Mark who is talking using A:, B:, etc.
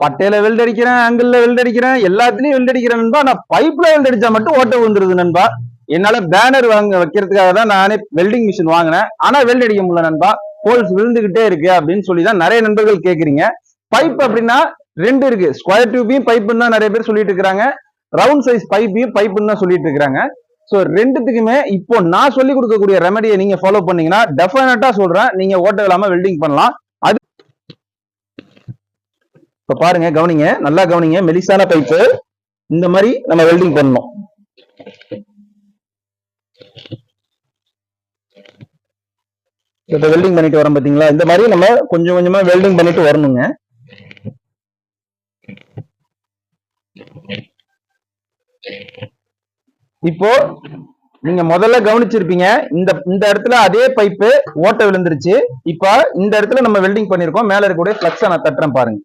A: பட்டையில weld அடிக்கிறேன், angle weld அடிக்கிறேன், எல்லாத்துலயும் வெல்ட் அடிக்கிறேன் நண்பா. நான் பைப்ல வெல்ட் அடிச்சா மட்டும் ஓட்ட வந்துருது நண்பா. என்னால பேனர் வைக்கிறதுக்காக தான் நானே வெல்டிங் மிஷின் வாங்கினேன். ஆனா வெல்ட் அடிக்க முடியல நண்பா. ஹோல்ஸ் விழுந்துகிட்டே இருக்கு அப்படின்னு சொல்லி தான் நிறைய நண்பர்கள் கேக்குறீங்க. பைப் அப்படின்னா ரெண்டு இருக்கு. ஸ்கொயர் டியூபையும் பைப்புன்னு தான் நிறைய பேர் சொல்லிட்டு இருக்காங்க. ரவுண்ட் சைஸ் பைப்பையும் பைப்புன்னு தான் சொல்லிட்டு இருக்காங்க. சோ ரெண்டுத்துக்குமே இப்போ நான் சொல்லி கொடுக்கக்கூடிய ரெமடியை நீங்க ஃபாலோ பண்ணீங்கன்னா டெஃபினட்டா சொல்றேன், நீங்க ஓட்ட இல்லாம வெல்டிங் பண்ணலாம். அது இப்ப பாருங்க, கவனிங்க, நல்லா கவனிங்க. மெலிசான பைப்பு இந்த மாதிரி நம்ம வெல்டிங் பண்ணணும். இப்ப வெல்டிங் பண்ணிட்டு வரோம் பாத்தீங்களா, இந்த மாதிரி நம்ம கொஞ்சம் கொஞ்சமா வெல்டிங் பண்ணிட்டு வரணுங்க. இப்போ நீங்க முதல்ல கவனிச்சிருப்பீங்க, இந்த இடத்துல அதே பைப்பு ஓட்ட விழுந்துருச்சு. இப்ப இந்த இடத்துல நம்ம வெல்டிங் பண்ணிருக்கோம். மேல இருக்கக்கூடிய பிளக்ஸை நான் தட்டுறேன் பாருங்க.